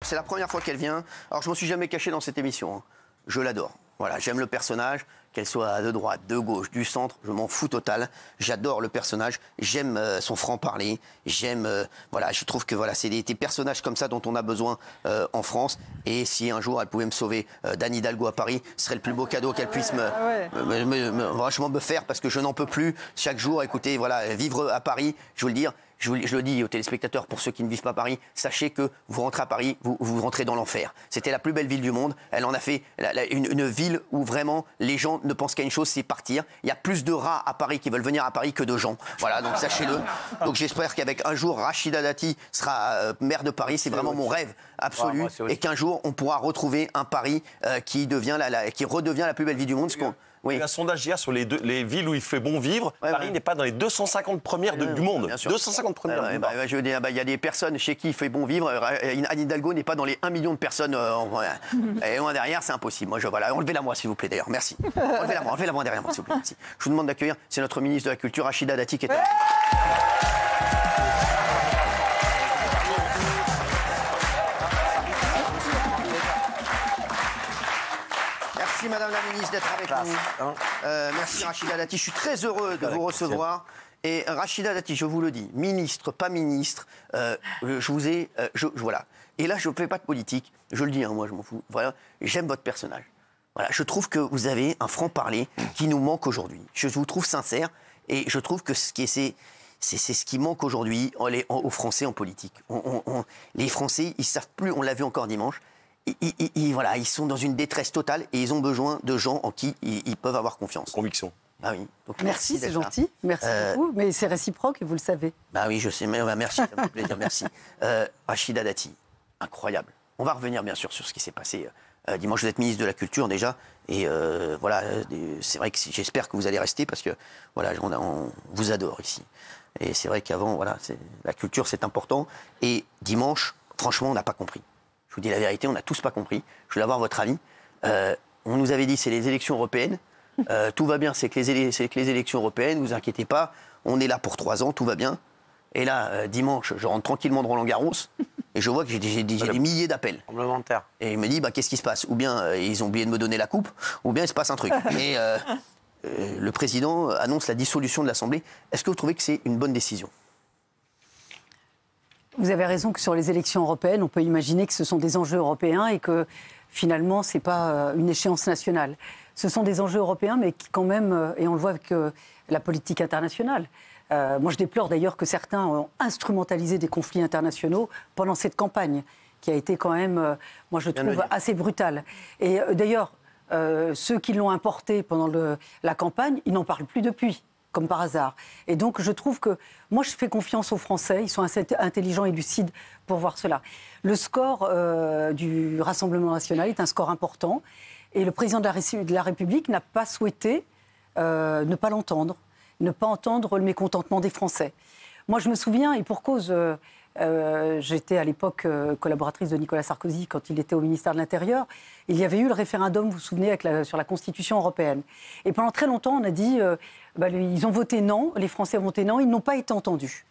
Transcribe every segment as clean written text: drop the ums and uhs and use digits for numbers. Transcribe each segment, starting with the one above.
c'est la première fois qu'elle vient. Alors, je m'en suis jamais caché dans cette émission. Hein. Je l'adore. Voilà, j'aime le personnage, qu'elle soit de droite, de gauche, du centre, je m'en fous total. J'adore le personnage, j'aime son franc-parler, j'aime... voilà, je trouve que voilà, c'est des personnages comme ça dont on a besoin en France. Et si un jour elle pouvait me sauver d'Anne Hidalgo à Paris, ce serait le plus beau cadeau qu'elle puisse franchement me faire, parce que je n'en peux plus. Chaque jour, écoutez, voilà, vivre à Paris, je veux le dire... Je le dis aux téléspectateurs, pour ceux qui ne vivent pas Paris, sachez que vous rentrez à Paris, vous rentrez dans l'enfer. C'était la plus belle ville du monde. Elle en a fait une ville où vraiment les gens ne pensent qu'à une chose, c'est partir. Il y a plus de rats à Paris qui veulent venir à Paris que de gens. Voilà, donc sachez-le. Donc j'espère qu'avec un jour, Rachida Dati sera maire de Paris. C'est vraiment mon rêve absolu. Et qu'un jour, on pourra retrouver un Paris qui redevient la plus belle ville du monde. Oui. Il y a un sondage hier sur les villes où il fait bon vivre. Paris n'est pas dans les 250 premières du monde. 250 premières. Je veux dire, il y a des personnes chez qui il fait bon vivre. Anne Hidalgo n'est pas dans les 1 million de personnes. Et loin derrière, c'est impossible. Voilà, enlevez-la moi, s'il vous plaît, d'ailleurs. Merci. Enlevez-la moi derrière moi, s'il vous plaît. Merci. Je vous demande d'accueillir, c'est notre ministre de la Culture, Rachida Dati, qui est là. Merci Madame la Ministre d'être avec nous. Merci Rachida Dati, je suis très heureux de vous recevoir. Et Rachida Dati, je vous le dis, ministre, pas ministre, voilà. Et là, je ne fais pas de politique, je le dis, hein, moi je m'en fous. Voilà, j'aime votre personnage. Voilà, je trouve que vous avez un franc-parler qui nous manque aujourd'hui. Je vous trouve sincère et je trouve que c'est ce qui manque aujourd'hui aux Français en politique. Les Français, ils ne savent plus, on l'a vu encore dimanche, voilà, ils sont dans une détresse totale et ils ont besoin de gens en qui ils peuvent avoir confiance. Conviction. Ah oui. Donc, merci, c'est gentil. Merci beaucoup. Mais c'est réciproque et vous le savez. Bah oui, je sais. Mais merci, ça me fait plaisir. Merci. Rachida Dati, incroyable. On va revenir bien sûr sur ce qui s'est passé dimanche. Vous êtes ministre de la Culture déjà. Et voilà, c'est vrai que j'espère que vous allez rester parce que voilà, on vous adore ici. Et c'est vrai qu'avant, voilà, la culture c'est important. Et dimanche, franchement, on n'a pas compris. Je vous dis la vérité, on n'a tous pas compris. Je voulais avoir votre avis. On nous avait dit c'est les élections européennes. Tout va bien, c'est que les élections européennes, ne vous inquiétez pas, on est là pour 3 ans, tout va bien. Et là, dimanche, je rentre tranquillement de Roland-Garros et je vois que j'ai des milliers d'appels. Et il me dit, qu'est-ce qui se passe? Ou bien ils ont oublié de me donner la coupe, ou bien il se passe un truc. Et le président annonce la dissolution de l'Assemblée. Est-ce que vous trouvez que c'est une bonne décision? Vous avez raison que sur les élections européennes, on peut imaginer que ce sont des enjeux européens et que finalement, ce n'est pas une échéance nationale. Ce sont des enjeux européens, mais qui quand même, et on le voit avec la politique internationale. Moi, je déplore d'ailleurs que certains ont instrumentalisé des conflits internationaux pendant cette campagne, qui a été quand même, moi je trouve, assez brutale. Et d'ailleurs, ceux qui l'ont importé pendant la campagne, ils n'en parlent plus depuis. Comme par hasard. Et donc, je trouve que... Moi, je fais confiance aux Français. Ils sont assez intelligents et lucides pour voir cela. Le score du Rassemblement national est un score important. Et le président de la République n'a pas souhaité ne pas l'entendre. Ne pas entendre le mécontentement des Français. Moi, je me souviens, et pour cause... j'étais à l'époque collaboratrice de Nicolas Sarkozy quand il était au ministère de l'Intérieur. Il y avait eu le référendum, vous vous souvenez, sur la Constitution européenne. Et pendant très longtemps, on a dit, ils ont voté non, les Français ont voté non, ils n'ont pas été entendus.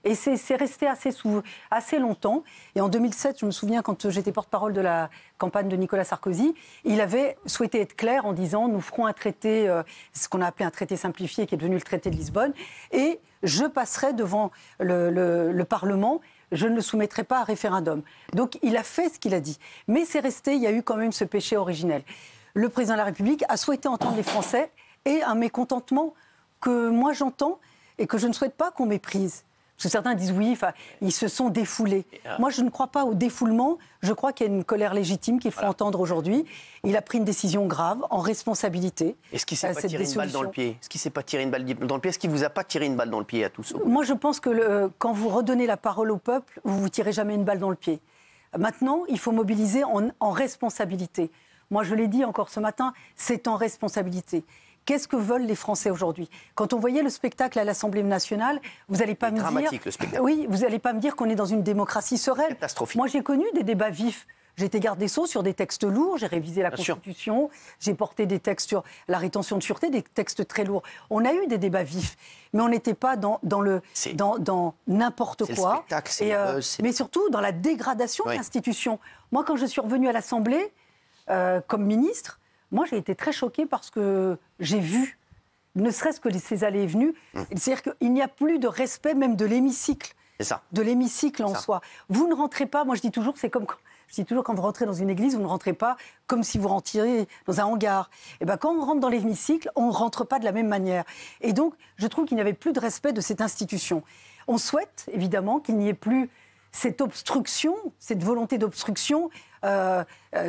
Et c'est resté assez longtemps. Et en 2007, je me souviens, quand j'étais porte-parole de la campagne de Nicolas Sarkozy, il avait souhaité être clair en disant, nous ferons un traité, ce qu'on a appelé un traité simplifié, qui est devenu le traité de Lisbonne, et je passerai devant le Parlement, je ne le soumettrai pas à référendum. Donc il a fait ce qu'il a dit. Mais c'est resté, il y a eu quand même ce péché originel. Le président de la République a souhaité entendre les Français et un mécontentement que moi j'entends et que je ne souhaite pas qu'on méprise. Parce que certains disent oui, ils se sont défoulés. Moi, je ne crois pas au défoulement. Je crois qu'il y a une colère légitime qu'il faut entendre aujourd'hui. Il a pris une décision grave, en responsabilité. Est-ce qu'il ne s'est pas tiré une balle dans le pied? Est-ce qu'il ne s'est pas tiré une balle dans le pied? Est-ce qu'il ne vous a pas tiré une balle dans le pied à tous? Moi, je pense que quand vous redonnez la parole au peuple, vous ne vous tirez jamais une balle dans le pied. Maintenant, il faut mobiliser en responsabilité. Moi, je l'ai dit encore ce matin, c'est en responsabilité. Qu'est-ce que veulent les Français aujourd'hui? Quand on voyait le spectacle à l'Assemblée nationale, vous n'allez pas me dire... le spectacle. Oui, vous n'allez pas me dire qu'on est dans une démocratie sereine. Catastrophique. Moi, j'ai connu des débats vifs J'ai été garde des Sceaux sur des textes lourds, j'ai révisé la Constitution, j'ai porté des textes sur la rétention de sûreté, des textes très lourds. On a eu des débats vifs, mais on n'était pas dans n'importe quoi. Mais surtout dans la dégradation de l'institution. Moi, quand je suis revenue à l'Assemblée comme ministre, moi j'ai été très choquée parce que j'ai vu, ne serait-ce que ces allées et venues, c'est-à-dire qu'il n'y a plus de respect même de l'hémicycle. C'est ça. De l'hémicycle en soi. Vous ne rentrez pas, moi je dis toujours, c'est comme... Je dis toujours, quand vous rentrez dans une église, vous ne rentrez pas comme si vous rentriez dans un hangar. Et ben, quand on rentre dans l'hémicycle, on ne rentre pas de la même manière. Et donc, je trouve qu'il n'y avait plus de respect de cette institution. On souhaite, évidemment, qu'il n'y ait plus cette obstruction, cette volonté d'obstruction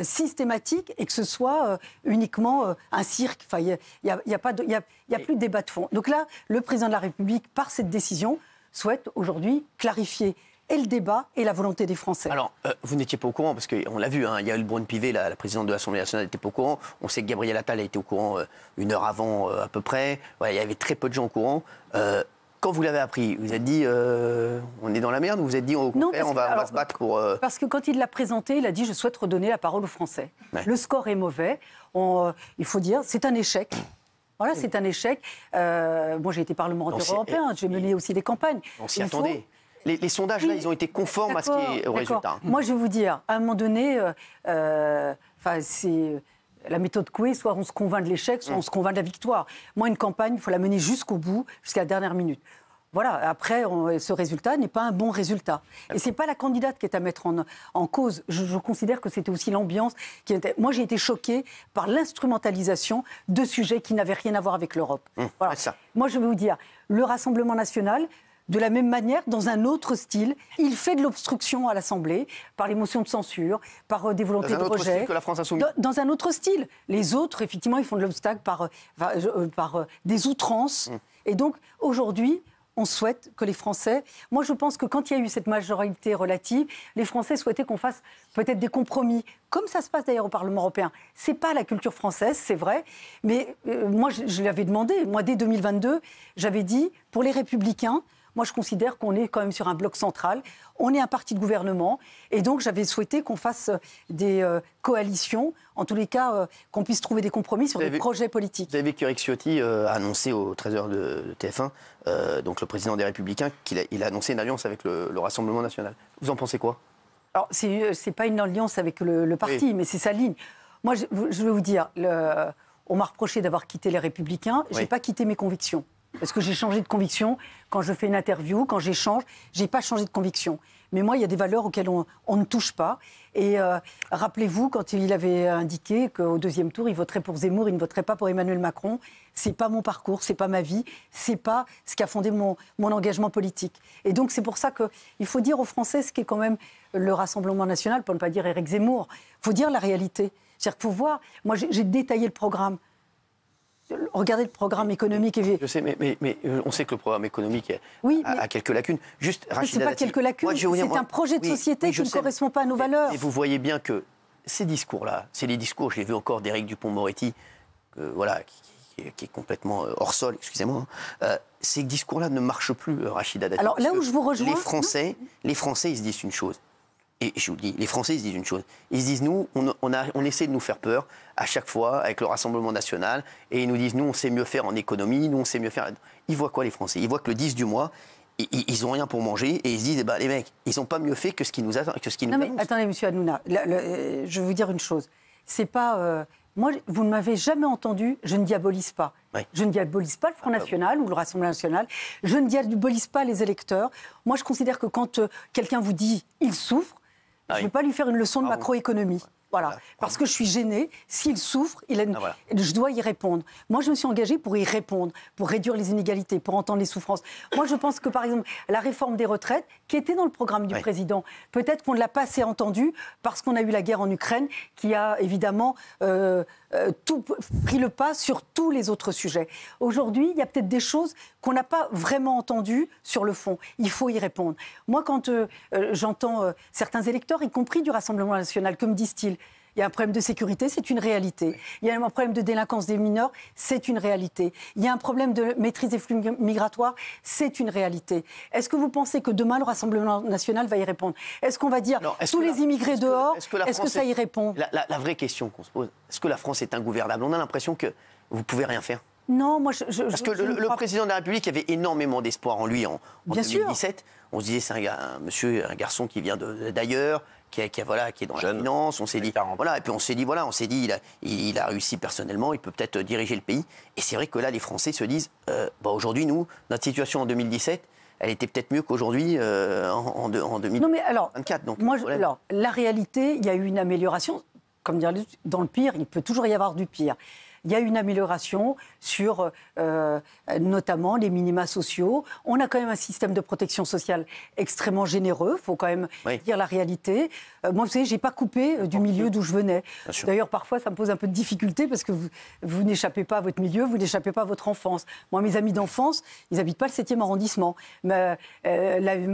systématique et que ce soit uniquement un cirque. Enfin, il n'y a plus de débat de fond. Donc là, le président de la République, par cette décision, souhaite aujourd'hui clarifier et le débat et la volonté des Français. Alors, vous n'étiez pas au courant, parce qu'on l'a vu, Yael Braun-Pivet, la présidente de l'Assemblée nationale, n'était pas au courant. On sait que Gabriel Attal a été au courant une heure avant, à peu près. Ouais, il y avait très peu de gens au courant. Quand vous l'avez appris, vous vous êtes dit, on est dans la merde, ou vous vous êtes dit, au contraire, on va se battre pour... Parce que quand il l'a présenté, il a dit, je souhaite redonner la parole aux Français. Ouais. Le score est mauvais. Il faut dire, c'est un échec. Voilà, c'est un échec. Moi, j'ai été parlementaire européen, j'ai mené aussi des campagnes. On s'y attendait. Les sondages, là, ils ont été conformes à ce qui est au résultat. Moi, je vais vous dire, à un moment donné, c'est la méthode Coué, soit on se convainc de l'échec, soit on se convainc de la victoire. Moi, une campagne, il faut la mener jusqu'au bout, jusqu'à la dernière minute. Voilà, après, ce résultat n'est pas un bon résultat. Et ce n'est pas la candidate qui est à mettre en cause. Je considère que c'était aussi l'ambiance qui était... Moi, j'ai été choquée par l'instrumentalisation de sujets qui n'avaient rien à voir avec l'Europe. Voilà. Moi, je vais vous dire, le Rassemblement national... De la même manière, dans un autre style, il fait de l'obstruction à l'Assemblée par les motions de censure, par des volontés de rejet. Dans un autre style que la France insoumise. Dans un autre style. Les autres, effectivement, ils font de l'obstacle par des outrances. Et donc, aujourd'hui, on souhaite que les Français... Moi, je pense que quand il y a eu cette majorité relative, les Français souhaitaient qu'on fasse peut-être des compromis, comme ça se passe d'ailleurs au Parlement européen. Ce n'est pas la culture française, c'est vrai, mais moi, je l'avais demandé. Moi, dès 2022, j'avais dit, pour les Républicains, moi, je considère qu'on est quand même sur un bloc central. On est un parti de gouvernement. Et donc, j'avais souhaité qu'on fasse des coalitions. En tous les cas, qu'on puisse trouver des compromis sur des projets politiques. Vous avez vu qu'Éric Ciotti a annoncé au 13h de TF1, donc le président des Républicains, qu'il a annoncé une alliance avec le Rassemblement national. Vous en pensez quoi? Alors, c'est pas une alliance avec le parti, mais c'est sa ligne. Moi, je vais vous dire, on m'a reproché d'avoir quitté les Républicains. Je n'ai pas quitté mes convictions. Parce que j'ai changé de conviction quand je fais une interview, quand j'échange, je n'ai pas changé de conviction. Mais moi, il y a des valeurs auxquelles on ne touche pas. Et rappelez-vous, quand il avait indiqué qu'au deuxième tour, il voterait pour Zemmour, il ne voterait pas pour Emmanuel Macron. Ce n'est pas mon parcours, ce n'est pas ma vie, ce n'est pas ce qui a fondé mon engagement politique. Et donc, c'est pour ça qu'il faut dire aux Français ce qu'est quand même le Rassemblement national, pour ne pas dire Éric Zemmour. Il faut dire la réalité. C'est-à-dire qu'il faut voir... Moi, j'ai détaillé le programme. Regardez le programme économique. Je sais, mais on sait que le programme économique a quelques lacunes. Juste, ce n'est pas quelques lacunes, c'est un projet de société qui ne correspond pas à nos valeurs. Et vous voyez bien que ces discours-là, c'est les discours, je l'ai vu encore d'Éric Dupond-Moretti, qui est complètement hors sol, excusez-moi. Ces discours-là ne marchent plus, Rachida Dati. Alors là où je vous rejoins... Les Français, ils se disent une chose. Et je vous le dis, les Français, ils se disent une chose. Ils se disent, nous, on essaie de nous faire peur à chaque fois avec le Rassemblement national. Et ils nous disent, nous, on sait mieux faire en économie, nous, on sait mieux faire... Ils voient quoi, les Français? Ils voient que le 10 du mois, ils n'ont rien pour manger. Et ils se disent, les mecs, ils n'ont pas mieux fait que ce qui nous annoncent. Attendez, M. Hanouna, je vais vous dire une chose. C'est pas... moi, vous ne m'avez jamais entendu, je ne diabolise pas. Oui. Je ne diabolise pas le Front National ou le Rassemblement National. Je ne diabolise pas les électeurs. Moi, je considère que quand quelqu'un vous dit « il souffre », je ne vais pas lui faire une leçon de macroéconomie. Voilà. Parce que je suis gênée. S'il souffre, je dois y répondre. Moi, je me suis engagée pour y répondre, pour réduire les inégalités, pour entendre les souffrances. Moi, je pense que, par exemple, la réforme des retraites, qui était dans le programme du président, peut-être qu'on ne l'a pas assez entendue parce qu'on a eu la guerre en Ukraine, qui a évidemment pris le pas sur tous les autres sujets. Aujourd'hui, il y a peut-être des choses qu'on n'a pas vraiment entendues sur le fond. Il faut y répondre. Moi, quand j'entends certains électeurs, y compris du Rassemblement national, que me disent-ils ? Il y a un problème de sécurité, c'est une réalité. Il y a un problème de délinquance des mineurs, c'est une réalité. Il y a un problème de maîtrise des flux migratoires, c'est une réalité. Est-ce que vous pensez que demain, le Rassemblement national va y répondre? Est-ce qu'on va dire tous les immigrés dehors? Est-ce que ça y répond? La vraie question qu'on se pose, est-ce que la France est ingouvernable? On a l'impression que vous ne pouvez rien faire. Non, moi Parce que le président de la République avait énormément d'espoir en lui en 2017. On se disait, c'est un garçon qui vient d'ailleurs, qui est dans la finance. On s'est dit, voilà, et puis on s'est dit, il a réussi personnellement, il peut peut-être diriger le pays. Et c'est vrai que là, les Français se disent, aujourd'hui, nous, notre situation en 2017, elle était peut-être mieux qu'aujourd'hui en 2024. Non, mais alors, donc, la réalité, il y a eu une amélioration. Comme dire, dans le pire, il peut toujours y avoir du pire. Il y a une amélioration sur notamment les minima sociaux. On a quand même un système de protection sociale extrêmement généreux, il faut quand même dire la réalité. Moi, vous savez, je n'ai pas coupé du milieu d'où je venais. D'ailleurs, parfois, ça me pose un peu de difficulté parce que vous n'échappez pas à votre milieu, vous n'échappez pas à votre enfance. Moi, mes amis d'enfance, ils n'habitent pas le 7e arrondissement. Ma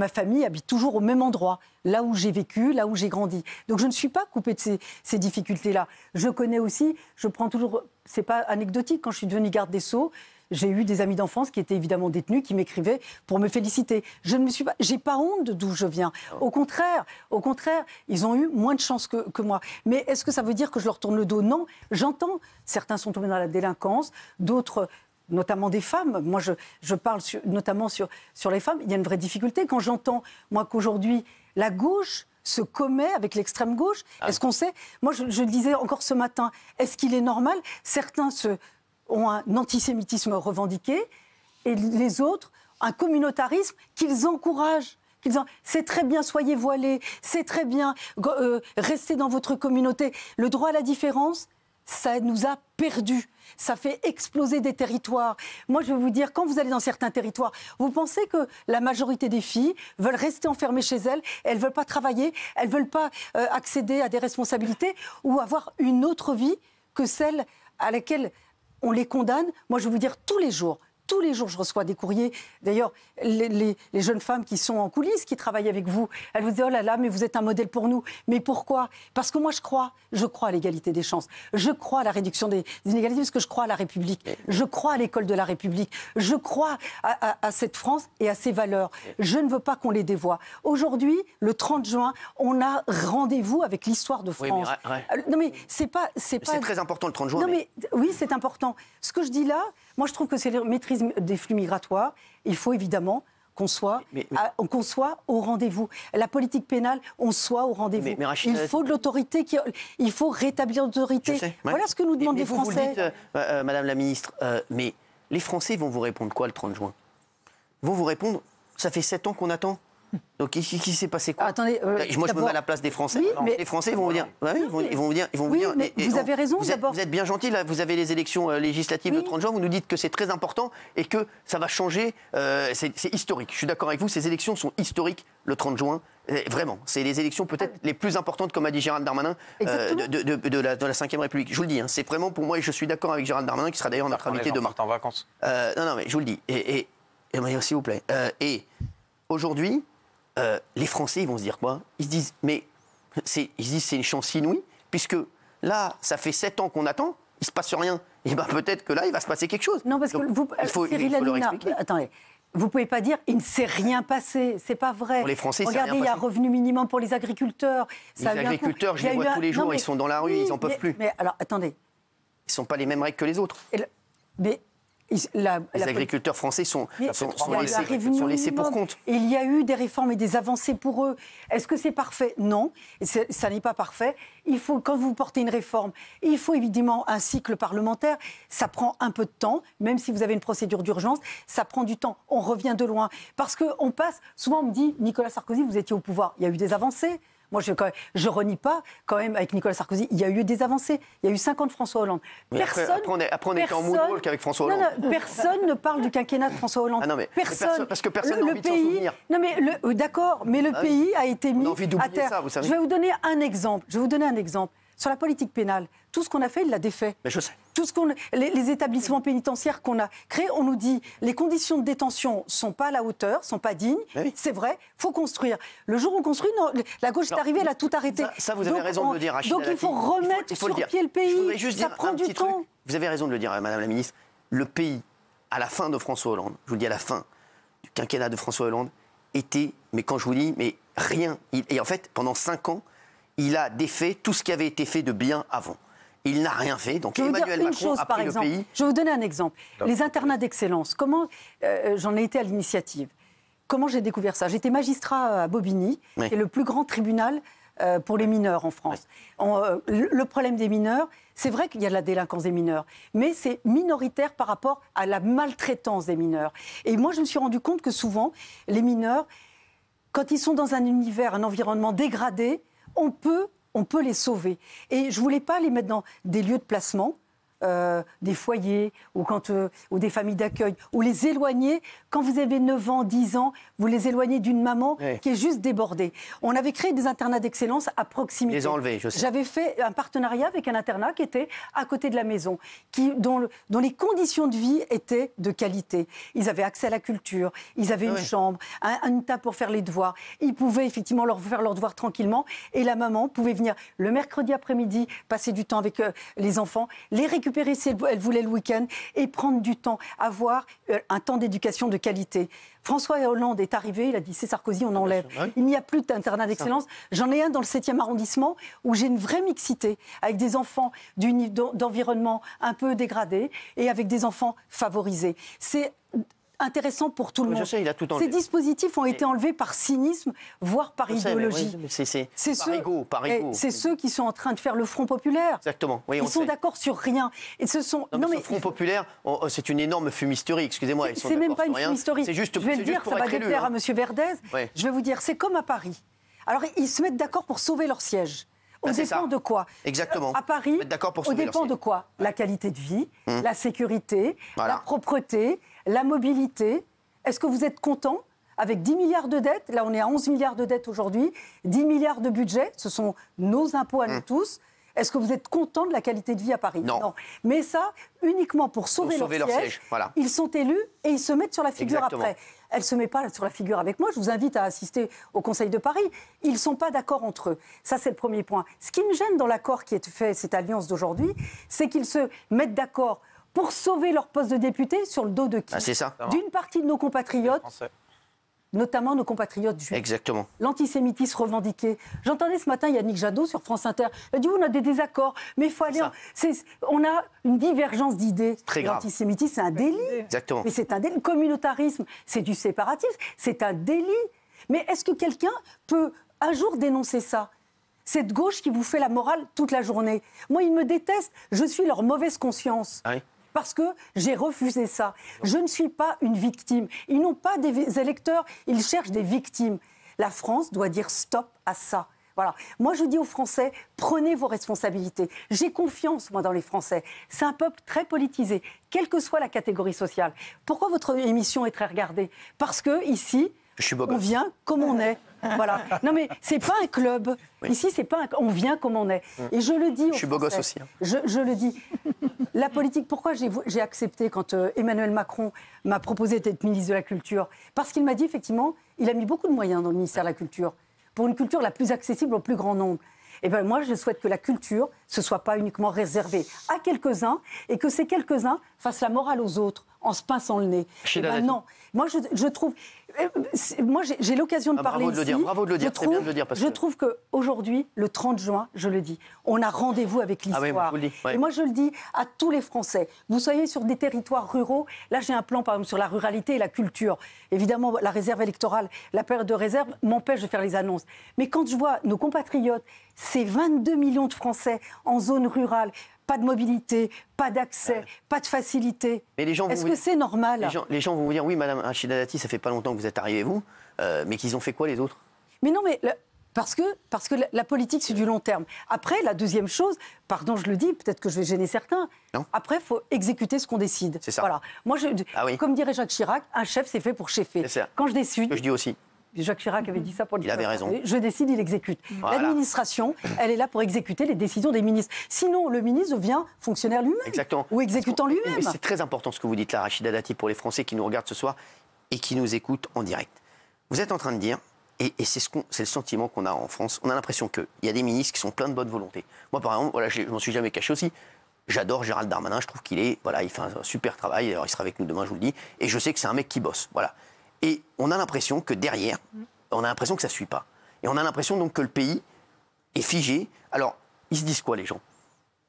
famille habite toujours au même endroit, là où j'ai vécu, là où j'ai grandi. Donc, je ne suis pas coupée de ces difficultés-là. Je connais aussi, je prends toujours... C'est pas anecdotique, quand je suis devenue garde des Sceaux, j'ai eu des amis d'enfance qui étaient évidemment détenus, qui m'écrivaient pour me féliciter. J'ai pas honte d'où je viens. Au contraire, ils ont eu moins de chance que moi. Mais est-ce que ça veut dire que je leur tourne le dos? Non, j'entends. Certains sont tombés dans la délinquance, d'autres, notamment des femmes. Moi, je parle notamment sur les femmes. Il y a une vraie difficulté. Quand j'entends, moi, qu'aujourd'hui, la gauche se commet avec l'extrême gauche. Est-ce qu'on sait? Moi, je le disais encore ce matin, est-ce qu'il est normal? Certains ont un antisémitisme revendiqué et les autres, un communautarisme qu'ils encouragent. C'est très bien, soyez voilés, c'est très bien, restez dans votre communauté. Le droit à la différence, ça nous a perdus. Ça fait exploser des territoires. Moi, je vais vous dire, quand vous allez dans certains territoires, vous pensez que la majorité des filles veulent rester enfermées chez elles, elles ne veulent pas travailler, elles ne veulent pas accéder à des responsabilités ou avoir une autre vie que celle à laquelle on les condamne. Moi, je vais vous dire, tous les jours, je reçois des courriers. D'ailleurs, les jeunes femmes qui sont en coulisses, qui travaillent avec vous, elles vous disent « Oh là là, mais vous êtes un modèle pour nous ». Mais pourquoi? Parce que moi, je crois à l'égalité des chances. Je crois à la réduction des inégalités parce que je crois à la République. Je crois à l'école de la République. Je crois à cette France et à ses valeurs. Je ne veux pas qu'on les dévoie. Aujourd'hui, le 30 juin, on a rendez-vous avec l'histoire de France. Non, mais c'est très important le 30 juin. Non, mais oui, c'est important. Ce que je dis là, moi, je trouve que c'est la maîtrise des flux migratoires. Il faut évidemment qu'on soit au rendez-vous. La politique pénale, on soit au rendez-vous. Il faut de l'autorité, il faut rétablir l'autorité. Voilà ce que nous demandent les Français. Vous dites, Madame la Ministre, mais les Français vont vous répondre quoi le 30 juin? Ils vont vous répondre, ça fait 7 ans qu'on attend. Donc, qui s'est passé quoi? Attendez, moi, je me mets à la place des Français. Oui, les Français vont vous dire. Ils vont vous dire. Mais vous avez raison. Vous êtes bien gentil. Là, vous avez les élections législatives le 30 juin. Vous nous dites que c'est très important et que ça va changer. C'est historique. Je suis d'accord avec vous. Ces élections sont historiques le 30 juin. Vraiment, c'est les élections peut-être les plus importantes, comme a dit Gérald Darmanin, de la Ve République. Je vous le dis. C'est vraiment pour moi, et je suis d'accord avec Gérald Darmanin, qui sera d'ailleurs notre invité demain. En vacances. Non, mais je vous le dis. Et s'il vous plaît. Et aujourd'hui. Les Français, ils vont se dire quoi? Ils se disent, c'est une chance inouïe, puisque là, ça fait 7 ans qu'on attend, il ne se passe rien. Et bien peut-être que là, il va se passer quelque chose. Non, parce que il faut leur expliquer. Attendez, vous ne pouvez pas dire, il ne s'est rien passé, c'est pas vrai. Pour les Français, regardez, il y a un revenu minimum pour les agriculteurs. Les agriculteurs, je les vois tous les jours, ils sont dans la rue, ils n'en peuvent plus. Mais alors, attendez. Ils ne sont pas les mêmes règles que les autres. Mais... Les agriculteurs français sont laissés pour compte. Il y a eu des réformes et des avancées pour eux. Est-ce que c'est parfait? Non, ça n'est pas parfait. Quand vous portez une réforme, il faut évidemment un cycle parlementaire. Ça prend un peu de temps, même si vous avez une procédure d'urgence, ça prend du temps. On revient de loin. Parce qu'on passe, souvent on me dit, Nicolas Sarkozy, vous étiez au pouvoir. Il y a eu des avancées. Moi, je renie pas, quand même, avec Nicolas Sarkozy, il y a eu des avancées. Il y a eu 5 ans de François Hollande. Après, on était en moonwalk avec François Hollande. Non, personne ne parle du quinquennat de François Hollande. Ah non, mais personne. Parce que personne n'a envie de s'en souvenir. Non, mais d'accord, mais le pays a été mis à terre. Ça, vous savez. Je vais vous donner un exemple. Sur la politique pénale, tout ce qu'on a fait, il l'a défait. Mais je sais. Tout ce les établissements pénitentiaires qu'on a créés, on nous dit les conditions de détention sont pas à la hauteur, sont pas dignes. Oui. C'est vrai, faut construire. Le jour où on construit, non, la gauche est arrivée, elle a tout arrêté. Ça vous avez raison de le dire, Rachida Donc il faut remettre sur pied le pays. Ça prend du temps. Vous avez raison de le dire, Madame la Ministre. Le pays, à la fin de François Hollande, je vous le dis à la fin du quinquennat de François Hollande, était, mais quand je vous dis, mais rien. Et en fait, pendant 5 ans, il a défait tout ce qui avait été fait de bien avant. Il n'a rien fait. Donc Emmanuel Macron a pris le pays. Je vais vous donner un exemple. Les internats d'excellence. Comment j'en ai été à l'initiative. Comment j'ai découvert ça? J'étais magistrat à Bobigny, qui est le plus grand tribunal pour les mineurs en France. Le problème des mineurs, c'est vrai qu'il y a de la délinquance des mineurs, mais c'est minoritaire par rapport à la maltraitance des mineurs. Et moi, je me suis rendu compte que souvent, les mineurs, quand ils sont dans un univers, un environnement dégradé, on peut les sauver. Et je ne voulais pas les mettre dans des lieux de placement, des foyers ou des familles d'accueil, ou les éloigner. Quand vous avez 9 ans, 10 ans, vous les éloignez d'une maman qui est juste débordée. On avait créé des internats d'excellence à proximité. Les enlever, je sais. J'avais fait un partenariat avec un internat qui était à côté de la maison, dont les conditions de vie étaient de qualité. Ils avaient accès à la culture, ils avaient une chambre, une table pour faire les devoirs. Ils pouvaient effectivement faire leurs devoirs tranquillement, et la maman pouvait venir le mercredi après-midi, passer du temps avec les enfants, les récupérer si elle voulait le week-end, et prendre du temps, avoir un temps d'éducation de qualité. François Hollande est arrivé, il a dit c'est Sarkozy, on enlève. Il n'y a plus d'internat d'excellence. J'en ai un dans le 7e arrondissement où j'ai une vraie mixité avec des enfants d'environnement un peu dégradés et avec des enfants favorisés. C'est intéressant pour tout le monde. Je sais, il a tout enlevé. Ces dispositifs ont été enlevés par cynisme, voire par idéologie. C'est par ego. C'est ceux qui sont en train de faire le Front populaire. Exactement. Oui, ils sont d'accord sur rien. Et ce Front populaire, c'est une énorme fumisterie. Excusez-moi. C'est même pas une fumisterie. C'est juste. Je vais le dire, ça va déplaire à M. Verdez. Je vais vous dire, c'est comme à Paris. Alors ils se mettent d'accord pour sauver leur siège. Au dépend de quoi? Exactement. À Paris, au dépend de quoi? La qualité de vie, la sécurité, la propreté, la mobilité. Est-ce que vous êtes content? Avec 10 milliards de dettes, là on est à 11 milliards de dettes aujourd'hui, 10 milliards de budget, ce sont nos impôts à nous tous. Est-ce que vous êtes content de la qualité de vie à Paris? Non. Mais ça, uniquement pour sauver leur siège. Voilà. Ils sont élus et ils se mettent sur la figure après. Elle ne se met pas sur la figure avec moi. Je vous invite à assister au Conseil de Paris. Ils ne sont pas d'accord entre eux. Ça, c'est le premier point. Ce qui me gêne dans l'accord qui est fait, cette alliance d'aujourd'hui, c'est qu'ils se mettent d'accord pour sauver leur poste de député sur le dos de qui? C'est ça. D'une partie de nos compatriotes, notamment nos compatriotes juifs. Exactement. L'antisémitisme revendiqué. J'entendais ce matin Yannick Jadot sur France Inter. Il a dit on a des désaccords, mais il faut aller. On a une divergence d'idées. L'antisémitisme, c'est un délit. Exactement. Mais c'est un délit. Le communautarisme, c'est du séparatisme. C'est un délit. Mais est-ce que quelqu'un peut un jour dénoncer ça? Cette gauche qui vous fait la morale toute la journée. Moi, ils me détestent. Je suis leur mauvaise conscience. Ah oui. Parce que j'ai refusé ça. Je ne suis pas une victime. Ils n'ont pas des électeurs, ils cherchent des victimes. La France doit dire stop à ça. Voilà. Moi, je dis aux Français, prenez vos responsabilités. J'ai confiance, moi, dans les Français. C'est un peuple très politisé, quelle que soit la catégorie sociale. Pourquoi votre émission est très regardée? Parce que ici, on vient comme on est. Voilà. Non, mais c'est pas un club. Oui. Ici, c'est pas on vient comme on est. Et je le dis aux Français. Je suis beau gosse aussi. Hein. Je le dis. La politique, pourquoi j'ai accepté quand Emmanuel Macron m'a proposé d'être ministre de la Culture? Parce qu'il m'a dit, effectivement, il a mis beaucoup de moyens dans le ministère de la Culture, pour une culture la plus accessible au plus grand nombre. Et bien moi, je souhaite que la culture, ce ne soit pas uniquement réservé à quelques-uns, et que ces quelques-uns fassent la morale aux autres en se pinçant le nez. Non, moi je trouve... Moi j'ai l'occasion de parler ici. Bravo de le dire, c'est bien de le dire. Je trouve qu'aujourd'hui, le 30 juin, je le dis, on a rendez-vous avec l'histoire. Et moi je le dis à tous les Français. Vous soyez sur des territoires ruraux, là j'ai un plan par exemple sur la ruralité et la culture. Évidemment, la réserve électorale, la période de réserve m'empêche de faire les annonces. Mais quand je vois nos compatriotes, ces 22 millions de Français en zone rurale, pas de mobilité, pas d'accès, pas de facilité. Est-ce que c'est normal? Les gens vont vous dire, oui, Madame Rachida Dati, ça fait pas longtemps que vous êtes arrivée, vous, mais qu'ils ont fait quoi, les autres? Mais non, mais... Parce que la politique, c'est du long terme. Après, la deuxième chose, pardon, je le dis, peut-être que je vais gêner certains. Non. Après, il faut exécuter ce qu'on décide. C'est ça. Voilà. Moi, comme dirait Jacques Chirac, un chef, c'est fait pour cheffer. C'est ça. Quand je décide... Ce que je dis aussi. Jacques Chirac avait dit ça pour le Il avait raison. Je décide, il exécute. Voilà. L'administration, elle est là pour exécuter les décisions des ministres. Sinon, le ministre devient fonctionnaire lui-même. Exactement. Ou exécutant lui-même. Mais c'est très important ce que vous dites là, Rachida Dati, pour les Français qui nous regardent ce soir et qui nous écoutent en direct. Vous êtes en train de dire, et c'est le sentiment qu'on a en France, on a l'impression qu'il y a des ministres qui sont pleins de bonne volonté. Moi, par exemple, voilà, je m'en suis jamais caché aussi. J'adore Gérald Darmanin, je trouve il fait un super travail. Alors, il sera avec nous demain, je vous le dis. Et je sais que c'est un mec qui bosse. Voilà. Et on a l'impression que derrière, on a l'impression que ça ne suit pas. Et on a l'impression donc que le pays est figé. Alors, ils se disent quoi, les gens?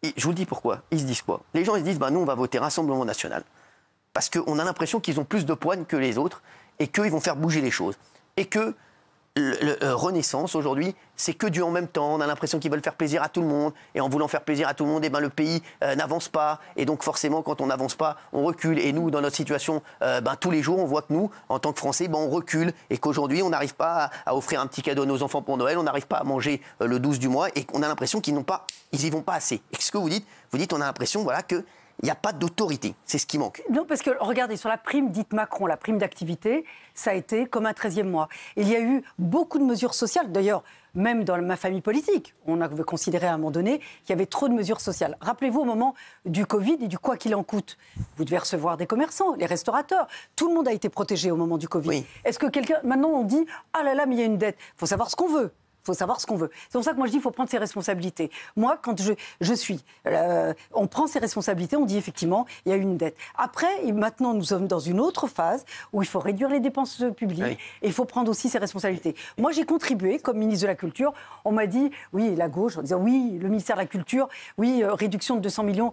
Et je vous le dis pourquoi. Ils se disent quoi? Les gens, ils se disent, nous, on va voter Rassemblement National. Parce qu'on a l'impression qu'ils ont plus de poigne que les autres et qu'ils vont faire bouger les choses. Et que Renaissance, aujourd'hui, c'est que du en même temps. On a l'impression qu'ils veulent faire plaisir à tout le monde. Et en voulant faire plaisir à tout le monde, le pays n'avance pas. Et donc, forcément, quand on n'avance pas, on recule. Et nous, dans notre situation, tous les jours, on voit que nous, en tant que Français, on recule. Et qu'aujourd'hui, on n'arrive pas à offrir un petit cadeau à nos enfants pour Noël. On n'arrive pas à manger le 12 du mois. Et qu'on a l'impression qu'ils y vont pas assez. Et ce que vous dites, on a l'impression, que il n'y a pas d'autorité. C'est ce qui manque. Non, parce que, regardez, sur la prime dite Macron, la prime d'activité, ça a été comme un 13e mois. Il y a eu beaucoup de mesures sociales. D'ailleurs, même dans ma famille politique, on avait considéré à un moment donné qu'il y avait trop de mesures sociales. Rappelez-vous, au moment du Covid et du quoi qu'il en coûte, vous devez recevoir des commerçants, les restaurateurs. Tout le monde a été protégé au moment du Covid. Oui. Est-ce que quelqu'un... Maintenant, on dit « Ah là là, mais il y a une dette ». Il faut savoir ce qu'on veut. Il faut savoir ce qu'on veut. C'est pour ça que moi je dis qu'il faut prendre ses responsabilités. Moi, quand on prend ses responsabilités, on dit effectivement il y a une dette. Après, maintenant nous sommes dans une autre phase où il faut réduire les dépenses publiques et il faut prendre aussi ses responsabilités. Moi j'ai contribué comme ministre de la Culture. On m'a dit oui la gauche en disant oui le ministère de la Culture, oui réduction de 200 millions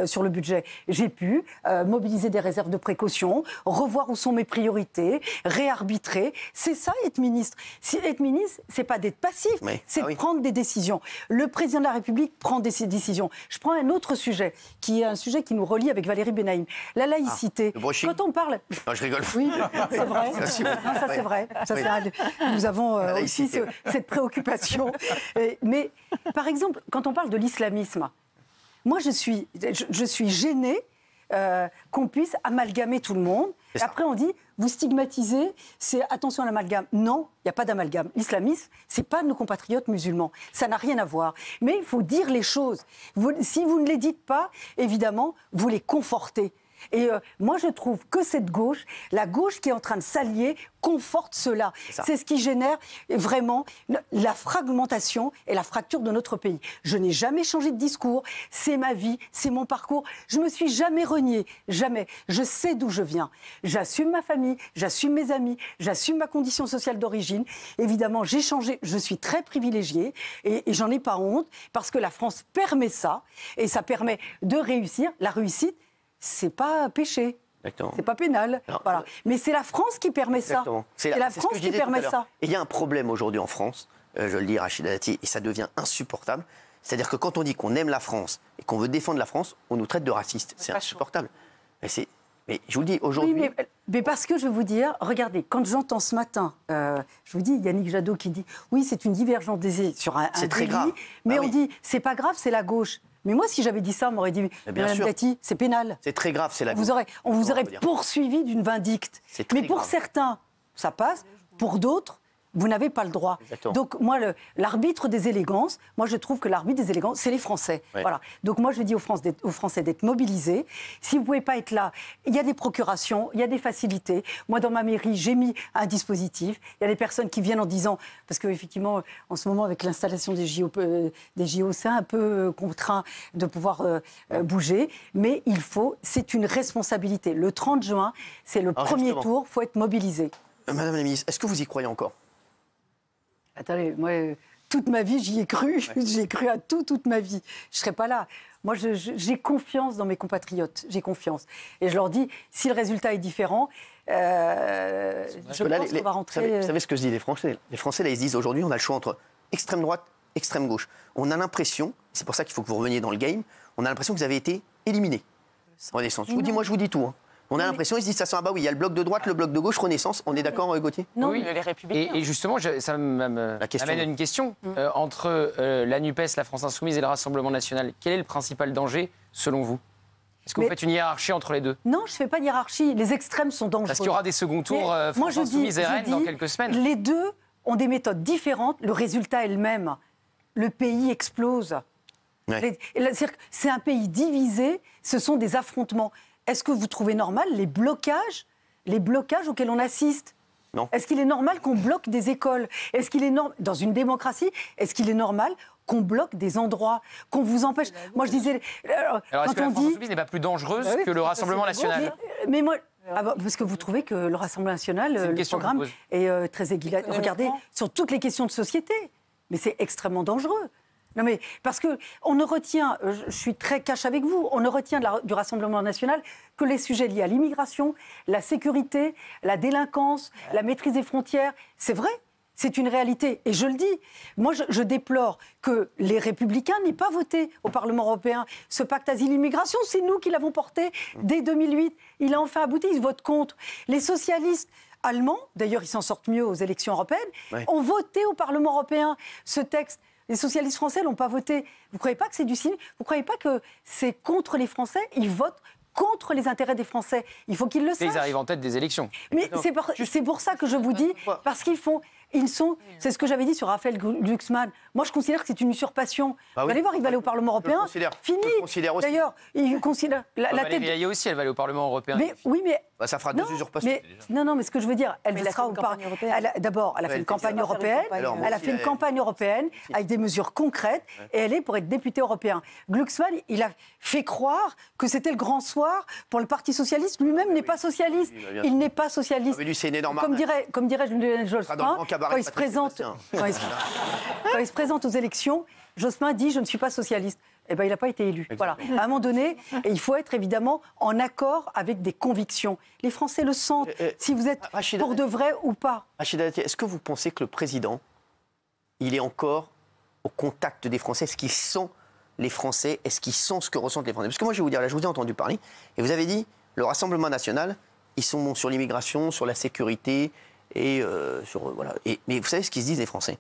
sur le budget. J'ai pu mobiliser des réserves de précaution, revoir où sont mes priorités, réarbitrer. C'est ça être ministre. Être ministre, c'est pas d'être passif, c'est de prendre des décisions. Le président de la République prend des décisions. Je prends un autre sujet, qui est un sujet qui nous relie avec Valérie Benaïm. La laïcité. Quand on parle... Non, je rigole. Oui, c'est vrai. Non, ça, c'est vrai. Nous avons aussi cette préoccupation. Mais, par exemple, quand on parle de l'islamisme, moi, je suis gênée qu'on puisse amalgamer tout le monde. Et après, on dit, vous stigmatisez, c'est attention à l'amalgame. Non, il n'y a pas d'amalgame. L'islamisme, ce n'est pas nos compatriotes musulmans. Ça n'a rien à voir. Mais il faut dire les choses. Si vous ne les dites pas, évidemment, vous les confortez. Et moi, je trouve que cette gauche, la gauche qui est en train de s'allier, conforte cela. C'est ce qui génère vraiment la fragmentation et la fracture de notre pays. Je n'ai jamais changé de discours. C'est ma vie, c'est mon parcours. Je ne me suis jamais reniée, jamais. Je sais d'où je viens. J'assume ma famille, j'assume mes amis, j'assume ma condition sociale d'origine. Évidemment, j'ai changé. Je suis très privilégiée et j'en ai pas honte parce que la France permet ça et ça permet de réussir. La réussite, c'est pas péché. Exactement. C'est pas pénal. Alors, voilà. Mais c'est la France qui permet exactement. ça. C'est la France qui permet ça. Et il y a un problème aujourd'hui en France, je le dis Rachida Dati, et ça devient insupportable. C'est-à-dire que quand on dit qu'on aime la France et qu'on veut défendre la France, on nous traite de racistes. C'est insupportable. Mais je vous le dis, aujourd'hui... Oui, mais parce que je vais vous dire, regardez, quand j'entends ce matin, je vous dis, Yannick Jadot qui dit, oui, c'est une divergence d'idées sur un délit, très grave. Mais on dit, c'est pas grave, c'est la gauche. Mais moi, si j'avais dit ça, on m'aurait dit, Madame Dati, c'est pénal. C'est très grave, c'est la gauche. On vous aurait poursuivi d'une vindicte. Mais pour certains, ça passe. Pour d'autres, vous n'avez pas le droit. Exactement. Donc moi, l'arbitre des élégances, moi je trouve que l'arbitre des élégances, c'est les Français. Ouais. Voilà. Donc moi je dis aux Français d'être mobilisés. Si vous ne pouvez pas être là, il y a des procurations, il y a des facilités. Moi dans ma mairie, j'ai mis un dispositif. Il y a des personnes qui viennent en disant, parce qu'effectivement, en ce moment avec l'installation des JO, c'est un peu contraint de pouvoir bouger. Mais c'est une responsabilité. Le 30 juin, c'est le premier tour, il faut être mobilisé. Madame la ministre, est-ce que vous y croyez encore ? Attendez, moi, toute ma vie, j'y ai cru. Ouais. J'ai cru à toute ma vie. Je ne serais pas là. Moi, j'ai confiance dans mes compatriotes. J'ai confiance. Et je leur dis, si le résultat est différent, je pense qu'on va rentrer... Vous savez ce que se disent les Français ? Les Français, là, ils se disent, aujourd'hui, on a le choix entre extrême droite, extrême gauche. On a l'impression, c'est pour ça qu'il faut que vous reveniez dans le game, on a l'impression que vous avez été éliminés. Renaissance. Moi, je vous dis tout. Hein. On a l'impression, ils se disent, ça, bah oui, il y a le bloc de droite, le bloc de gauche, Renaissance. On est d'accord, Gauthier ? Non, oui, les Républicains. Et justement, ça m'amène à une question. Entre la NUPES, la France Insoumise et le Rassemblement National, quel est le principal danger, selon vous ? Est-ce que vous faites une hiérarchie entre les deux? Non, je ne fais pas de hiérarchie. Les extrêmes sont dangereux. Parce qu'il y aura des seconds tours France Insoumise et RN dans quelques semaines. Les deux ont des méthodes différentes. Le résultat est le même. Le pays explose. Ouais. C'est un pays divisé. Ce sont des affrontements. Est-ce que vous trouvez normal les blocages auxquels on assiste? Non. Est-ce qu'il est normal qu'on bloque des écoles? Est-ce qu'il est dans une démocratie, est-ce qu'il est normal qu'on bloque des endroits, qu'on vous empêche? Moi, je disais... Alors, est-ce que la France Insoumise n'est pas plus dangereuse que le Rassemblement National? Mais moi... parce que vous trouvez que le Rassemblement National, le programme est très aiguillé. Regardez, sur toutes les questions de société. Mais c'est extrêmement dangereux. Non mais, parce qu'on ne retient, je suis très cash avec vous, on ne retient du Rassemblement National que les sujets liés à l'immigration, la sécurité, la délinquance, la maîtrise des frontières. C'est vrai. C'est une réalité. Et je le dis, moi, je déplore que les Républicains n'aient pas voté au Parlement européen ce pacte asile-immigration. C'est nous qui l'avons porté dès 2008. Il a enfin abouti, ils votent contre. Les socialistes allemands, d'ailleurs, ils s'en sortent mieux aux élections européennes, ont voté au Parlement européen ce texte. Les socialistes français ne l'ont pas voté. Vous ne croyez pas que c'est du cynisme? Vous ne croyez pas que c'est contre les Français? Ils votent contre les intérêts des Français. Il faut qu'ils le sachent. Ils arrivent en tête des élections. Mais c'est pour ça que je vous dis, parce qu'ils sont, c'est ce que j'avais dit sur Raphaël Glucksmann. Moi, je considère que c'est une usurpation. Vous allez voir, il va aller au Parlement européen. Fini. D'ailleurs, il considère Valérie Ayé aussi, elle va aller au Parlement européen. Mais oui, mais ça fera 2 usurpations. Non, mais ce que je veux dire, elle sera au Parlement. D'abord, elle a fait une campagne européenne. Elle a fait une campagne européenne avec des mesures concrètes, et elle est pour être députée européen. Glucksmann, il a fait croire que c'était le grand soir pour le Parti socialiste. Lui-même n'est pas socialiste. Il n'est pas socialiste. Comme dirait Julien Jospin. Quand il se présente aux élections, Jospin dit « je ne suis pas socialiste ». Eh bien, il n'a pas été élu. Voilà. À un moment donné, il faut être évidemment en accord avec des convictions. Les Français le sentent, si vous êtes pour de vrai ou pas. Rachida Dati, est-ce que vous pensez que le président, il est encore au contact des Français? Est-ce qu'il sent les Français? Est-ce qu'il sent ce que ressentent les Français? Parce que moi, je vais vous dire, là, je vous ai entendu parler, et vous avez dit, le Rassemblement national, ils sont bons sur l'immigration, sur la sécurité... voilà. Mais vous savez ce qu'ils se disent, les Français?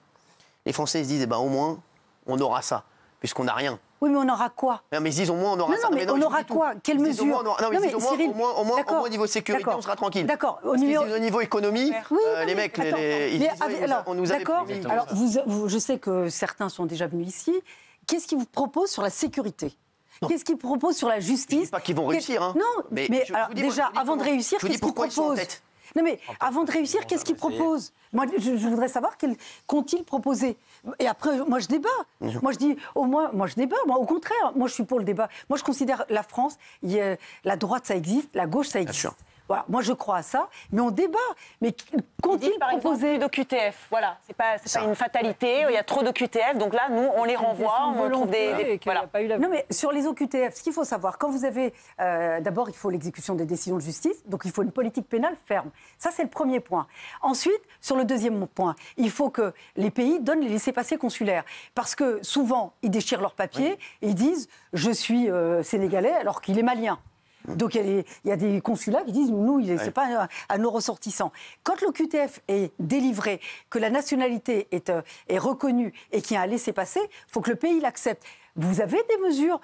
Les Français se disent, au moins, on aura ça, puisqu'on n'a rien. Oui, mais on aura quoi? Non, mais ils disent, au moins, on aura ça. Mais on aura quoi? Quelle mesure? Au moins, au niveau sécurité, on sera tranquille. D'accord. Au niveau économie, les mecs, on nous avait promis. Alors, je sais que certains sont déjà venus ici. Qu'est-ce qu'ils vous proposent sur la sécurité? Qu'est-ce qu'ils proposent sur la justice? Je ne dis pas qu'ils vont réussir. Non, mais déjà, avant de réussir, qu'est-ce qu'ils proposent? Non mais avant de réussir, qu'est-ce qu'ils proposent? Moi, je voudrais savoir qu'ont-ils proposé. Et après, moi, je débat. Moi, je dis, au moins, moi, je débat. Moi, au contraire, moi, je suis pour le débat. Moi, je considère la France, la droite, ça existe, la gauche, ça existe. Voilà, moi, je crois à ça, mais on débat. Mais qu'ont-ils proposé d'OQTF? Voilà, c'est pas une fatalité. Il y a trop d'OQTF, donc là, nous, on les renvoie, on trouve des voilà. Non, mais sur les OQTF, ce qu'il faut savoir, quand vous avez... d'abord, il faut l'exécution des décisions de justice, donc il faut une politique pénale ferme. Ça, c'est le premier point. Ensuite, sur le deuxième point, il faut que les pays donnent les laissez-passer consulaires. Parce que souvent, ils déchirent leurs papiers et ils disent « je suis sénégalais » alors qu'il est malien. Donc il y a des consulats qui disent nous, c'est pas à nos ressortissants. Quand l'OQTF est délivré, que la nationalité est reconnue et qu'il y a un laissez-passer, il faut que le pays l'accepte. Vous avez des mesures,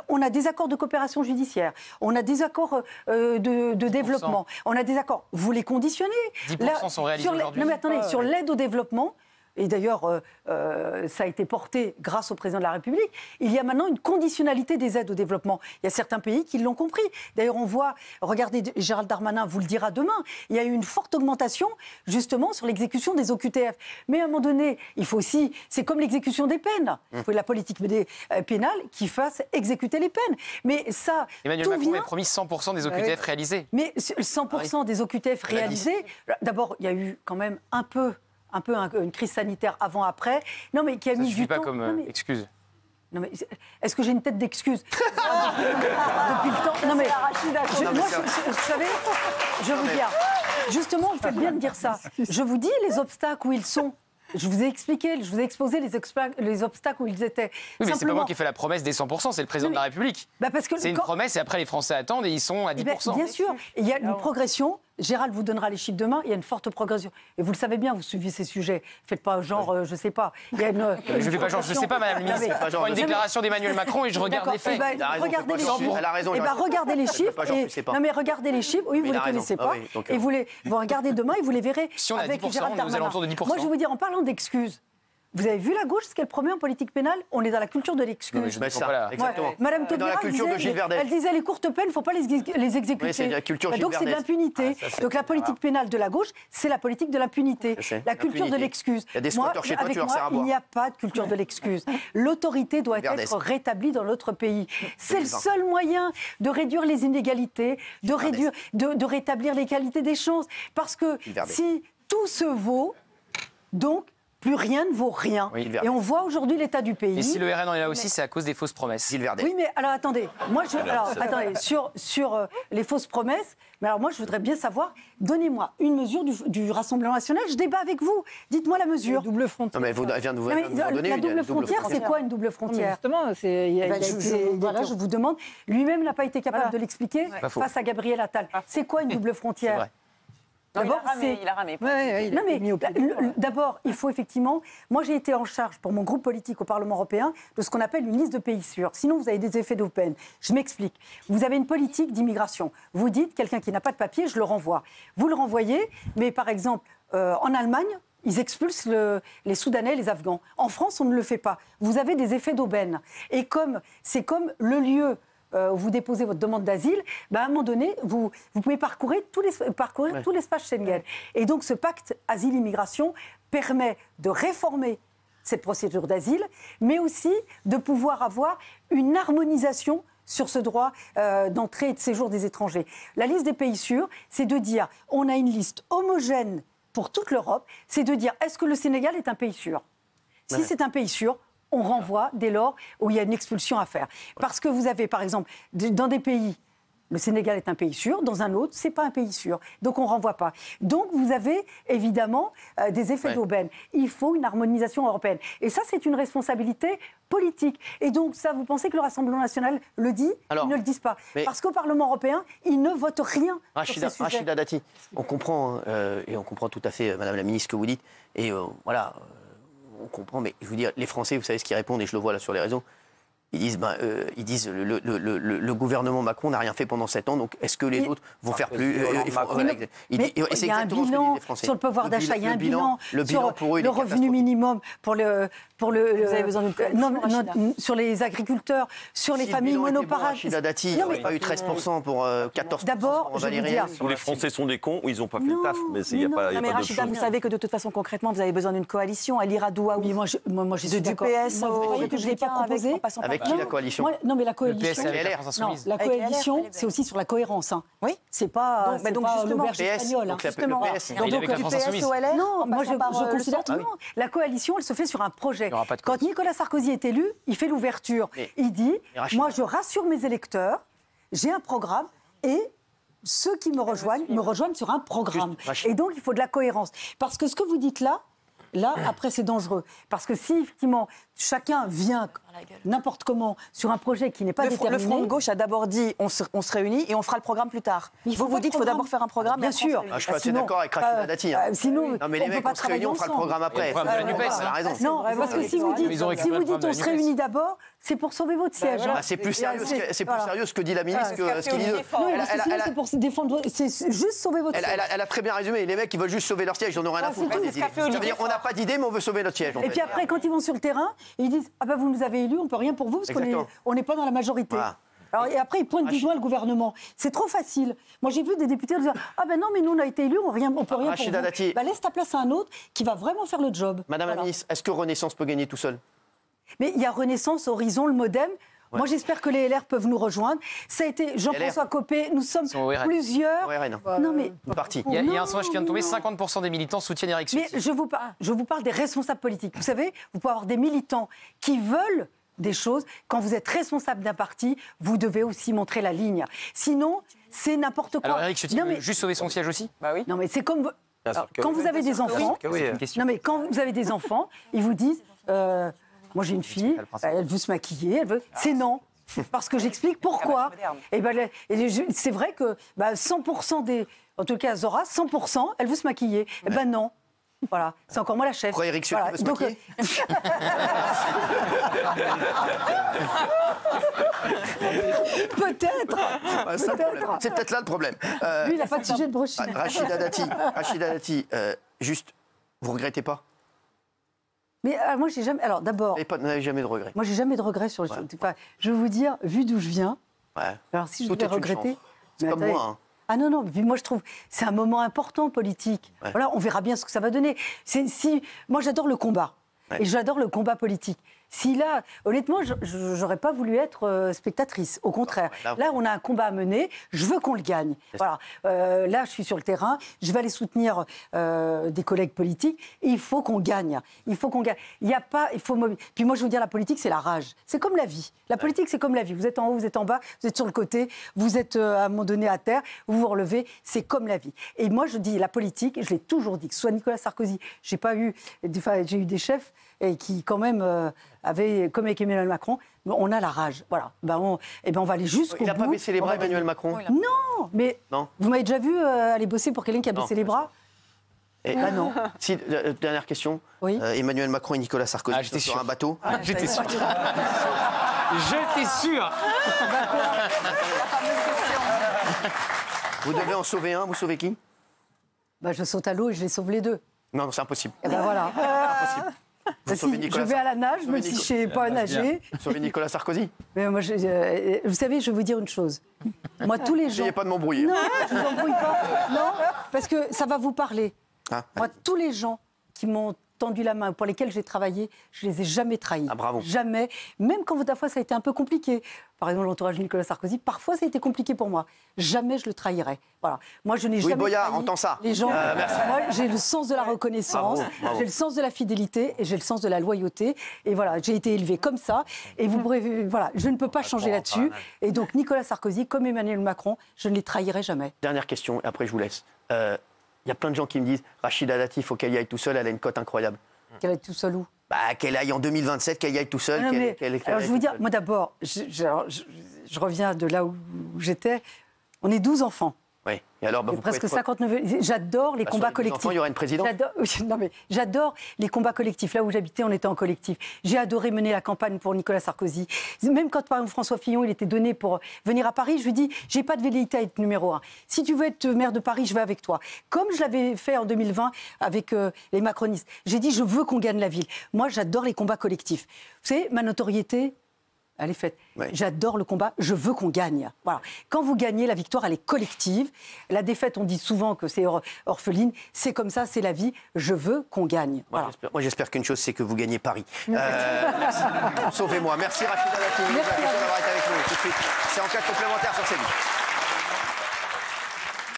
on a des accords de coopération judiciaire, on a des accords de développement, on a des accords. Vous les conditionnez. 10% sont réalisés aujourd'hui. Non mais attendez, sur l'aide au développement, et d'ailleurs, ça a été porté grâce au président de la République, il y a maintenant une conditionnalité des aides au développement. Il y a certains pays qui l'ont compris. D'ailleurs, on voit, regardez, Gérald Darmanin vous le dira demain, il y a eu une forte augmentation, justement, sur l'exécution des OQTF. Mais à un moment donné, il faut aussi, c'est comme l'exécution des peines. Il faut la politique pénale qui fasse exécuter les peines. Mais ça, Emmanuel Macron a promis 100% des OQTF réalisés. Mais 100% des OQTF réalisés, d'abord, il y a eu quand même un peu une crise sanitaire avant-après. Non, mais qui a mis du temps. Ça suffit pas comme excuse. Non, mais est-ce que j'ai une tête d'excuse depuis le temps? Non, mais vous savez, je vous dis, justement, vous faites bien de dire ça. Je vous dis les obstacles où ils sont. Je vous ai expliqué, je vous ai exposé les obstacles où ils étaient. Oui, mais c'est pas moi qui ai fait la promesse des 100%, c'est le président de la République. Parce que c'est une promesse et après les Français attendent et ils sont à 10%. Bien sûr, il y a une progression. Gérald vous donnera les chiffres demain, il y a une forte progression. Et vous le savez bien, vous suivez ces sujets. Faites pas genre, je sais pas. Il y a je fais pas genre, je sais pas, Madame la Ministre. Je prends une déclaration d'Emmanuel Macron et je regarde les faits. Regardez les chiffres. Elle a raison. Regardez les chiffres. Non mais regardez les chiffres. Oui, vous les connaissez pas. Et vous regardez demain et vous les verrez avec Gérald Darmanin. Moi, je vais vous dire, en parlant d'excuses, vous avez vu la gauche, ce qu'elle promet en politique pénale? On est dans la culture de l'excuse. Exactement. Madame Taubira, elle disait les courtes peines, il ne faut pas les exécuter. Oui, c'est la culture donc c'est de l'impunité. Donc la politique pénale de la gauche, c'est la politique de l'impunité. La culture de l'excuse. Il y a des squatteurs chez toi, tu leur sers à boire. Il n'y a pas de culture de l'excuse. L'autorité doit être rétablie dans notre pays. C'est le seul moyen de réduire les inégalités, de rétablir l'égalité des chances. Parce que si tout se vaut, donc plus rien ne vaut rien. Oui, et on voit aujourd'hui l'état du pays. Et si le RN en est là aussi, c'est à cause des fausses promesses. Oui, mais alors attendez. Moi, sur les fausses promesses, mais alors moi, je voudrais bien savoir, donnez-moi une mesure du Rassemblement national, je débat avec vous. Dites-moi la mesure. Double frontière. Non, mais elle vient de vous donner la double frontière, c'est quoi une double frontière? Justement, je vous demande, lui-même n'a pas été capable de l'expliquer face à Gabriel Attal. C'est quoi une double frontière? D'abord, il a ramé. Non, mais d'abord, il faut effectivement... Moi, j'ai été en charge pour mon groupe politique au Parlement européen de ce qu'on appelle une liste de pays sûrs. Sinon, vous avez des effets d'aubaine. Je m'explique. Vous avez une politique d'immigration. Vous dites, quelqu'un qui n'a pas de papier, je le renvoie. Vous le renvoyez, mais par exemple, en Allemagne, ils expulsent les Soudanais et les Afghans. En France, on ne le fait pas. Vous avez des effets d'aubaine. Et c'est comme le lieu... où vous déposez votre demande d'asile, à un moment donné, vous pouvez parcourir tout l'espace Schengen. Et donc, ce pacte asile-immigration permet de réformer cette procédure d'asile, mais aussi de pouvoir avoir une harmonisation sur ce droit d'entrée et de séjour des étrangers. La liste des pays sûrs, c'est de dire, on a une liste homogène pour toute l'Europe, c'est de dire, est-ce que le Sénégal est un pays sûr? Si c'est un pays sûr, on renvoie dès lors où il y a une expulsion à faire. Parce que vous avez, par exemple, dans des pays, le Sénégal est un pays sûr, dans un autre, ce n'est pas un pays sûr. Donc on ne renvoie pas. Donc vous avez évidemment des effets d'aubaine. Il faut une harmonisation européenne. Et ça, c'est une responsabilité politique. Et donc ça, vous pensez que le Rassemblement national le dit? Ils ne le disent pas. Parce qu'au Parlement européen, ils ne votent rien sur ces sujets. Rachida Dati, on comprend, et on comprend tout à fait, Madame la Ministre, ce que vous dites. Et voilà... On comprend, mais je veux dire, les Français, vous savez ce qu'ils répondent, et je le vois là sur les réseaux. Ils disent le gouvernement Macron n'a rien fait pendant 7 ans, donc est-ce que les autres vont faire plus il y a un bilan sur le pouvoir d'achat, il y a un bilan sur le revenu minimum pour vous avez besoin sur les agriculteurs, sur les familles monoparentales. Il n'y a pas eu 13% pour 14%. D'abord, je vais dire... Où les Français sont des cons, où ils n'ont pas fait le taf. Mais il n'y a pas de Rachida, vous savez que de toute façon, concrètement, vous avez besoin d'une coalition. Elle ira d'où à où? Moi, je suis d'accord. Du PS au Républicain, avec qui la coalition? Non, mais la coalition... La coalition, c'est aussi sur la cohérence. Oui. C'est pas l'auberge espagnole. Donc du PS au LR? Non, moi je considère que non. La coalition, elle se fait sur un projet. Quand Nicolas Sarkozy est élu, il fait l'ouverture. Il dit, moi je rassure mes électeurs, j'ai un programme et ceux qui me rejoignent sur un programme. Et donc il faut de la cohérence. Parce que ce que vous dites là, après, c'est dangereux. Parce que si, effectivement, chacun vient n'importe comment sur un projet qui n'est pas déterminé... Le Front de gauche a d'abord dit on se réunit et on fera le programme plus tard. Vous dites qu'il faut d'abord faire un programme. Bien sûr. Je suis assez d'accord avec Rachida Dati. Sinon, non, mais les mecs, on se réunit, on fera le programme après. Non, parce que si vous dites on se réunit d'abord, c'est pour sauver votre siège. C'est plus sérieux ce que dit la ministre que ce qu'il dit. C'est pour se défendre, c'est juste sauver votre siège. Elle a très bien résumé. Les mecs, ils veulent juste sauver leur siège, ils n'en ont rien à foutre. Ça veut dire, on n'a pas d'idée, mais on veut sauver notre siège. Et puis après, quand ils vont sur le terrain, ils disent ah ben vous nous avez élus, on peut rien pour vous parce qu'on n'est pas dans la majorité. Alors, et après, ils pointent du doigt le gouvernement. C'est trop facile. Moi, j'ai vu des députés dire ah ben non, mais nous on a été élus, on peut rien pour vous. Laisse ta place à un autre qui va vraiment faire le job. Madame la ministre, est-ce que Renaissance peut gagner tout seul? Mais il y a Renaissance, Horizon, le MoDem. Moi, j'espère que les LR peuvent nous rejoindre. Ça a été Jean-François Copé. Nous sommes plusieurs. Non, mais parti. Il y a un sondage qui vient de tomber. 50% des militants soutiennent Éric Ciotti. Mais je vous parle des responsables politiques. Vous savez, vous pouvez avoir des militants qui veulent des choses. Quand vous êtes responsable d'un parti, vous devez aussi montrer la ligne. Sinon, c'est n'importe quoi. Alors Éric Ciotti veut juste sauver son siège aussi? Bah oui. Non, mais c'est comme quand vous avez des enfants. Non, mais quand vous avez des enfants, ils vous disent. Moi, j'ai une fille, elle veut se maquiller, c'est non. Parce que j'explique pourquoi. Et c'est vrai que 100% des... En tout cas, Zora, 100%, elle veut se maquiller. Eh ben non. Voilà, c'est encore moi la chef. Pourquoi Éric Ciotti veut se maquiller Peut-être. C'est peut-être là le problème. Lui, il n'a pas de sujet de brochine. Rachida Dati, juste, vous regrettez pas? Mais moi, j'ai jamais... Alors, d'abord... Vous n'avez jamais de regrets? Moi, j'ai jamais de regrets sur les choses. Enfin, je vais vous dire, vu d'où je viens, alors si je Tout devais est une regretter... chance. C'est comme moi, hein. Ah non, puis moi je trouve c'est un moment important politique. Voilà, on verra bien ce que ça va donner. Moi j'adore le combat et j'adore le combat politique. Si là, honnêtement, j'aurais pas voulu être spectatrice. Au contraire, là on a un combat à mener. Je veux qu'on le gagne. Voilà. Là, je suis sur le terrain. Je vais aller soutenir des collègues politiques. Et il faut qu'on gagne. Il faut qu'on gagne. Il y a pas. Puis moi, je veux dire, la politique, c'est la rage. C'est comme la vie. La politique, c'est comme la vie. Vous êtes en haut, vous êtes en bas, vous êtes sur le côté, vous êtes à un moment donné à terre, vous vous relevez. C'est comme la vie. Et moi, je dis la politique. Je l'ai toujours dit. Que ce soit Nicolas Sarkozy, j'ai eu des chefs et qui quand même avaient, comme avec Emmanuel Macron, on a la rage. Voilà. On va aller jusqu'au bout. Il n'a pas baissé les bras, Emmanuel Macron? Non, mais vous m'avez déjà vu aller bosser pour quelqu'un qui a baissé les bras? Non. Si, dernière question. Oui. Emmanuel Macron et Nicolas Sarkozy j'étais sur sûr. un bateau. J'étais sûr. J'étais sûr. Vous devez en sauver un, vous sauvez qui? Je saute à l'eau et je les sauve les deux. Non, c'est impossible. Et voilà. Impossible. Vous sauvez Nicolas je vais à la nage, même si je ne sais pas nager. Vous sauvez Nicolas Sarkozy? Mais moi, vous savez, je vais vous dire une chose. Moi, tous les gens... N'essayez pas de m'embrouiller. Non, je ne vous embrouille pas. Non, parce que ça va vous parler. Moi, tous les gens qui m'ont tendu la main, pour lesquels j'ai travaillé, je ne les ai jamais trahis. Bravo. Jamais. Même quand parfois ça a été un peu compliqué. Par exemple, l'entourage de Nicolas Sarkozy, parfois ça a été compliqué pour moi. Jamais je le trahirais. Voilà. Moi, je n'ai jamais Boyard, trahi entend ça. les gens. Merci. Moi, j'ai le sens de la reconnaissance, j'ai le sens de la fidélité et j'ai le sens de la loyauté. Et voilà, j'ai été élevée comme ça. Et vous pourrez, voilà, je ne peux pas changer là-dessus. Et donc, Nicolas Sarkozy, comme Emmanuel Macron, je ne les trahirai jamais. Dernière question, et après je vous laisse. Il y a plein de gens qui me disent Rachida Dati, il faut qu'elle y aille tout seule, elle a une cote incroyable. Qu'elle aille tout seule où? Qu'elle aille en 2027, qu'elle y aille tout seule. Alors, je vais vous dire, moi d'abord, je reviens de là où j'étais. On est 12 enfants. Oui. Et alors, vous presque 59. J'adore les combats collectifs. Enfants, il y aura une présidente. J'adore les combats collectifs. Là où j'habitais, on était en collectif. J'ai adoré mener la campagne pour Nicolas Sarkozy. Même quand, par exemple, François Fillon, il était donné pour venir à Paris, je lui dis, j'ai pas de velléité à être numéro 1. Si tu veux être maire de Paris, je vais avec toi. Comme je l'avais fait en 2020 avec les macronistes. J'ai dit, je veux qu'on gagne la ville. Moi, j'adore les combats collectifs. Vous savez, ma notoriété, elle est faite. J'adore le combat, je veux qu'on gagne. Voilà. Quand vous gagnez, la victoire, elle est collective. La défaite, on dit souvent que c'est orpheline. C'est comme ça, c'est la vie. Je veux qu'on gagne. Voilà. Moi, j'espère qu'une chose, c'est que vous gagnez Paris. Merci. Sauvez-moi. Merci Rachida Dati. Merci d'avoir été avec nous. Tout de suite, c'est Enquête complémentaire sur CNews.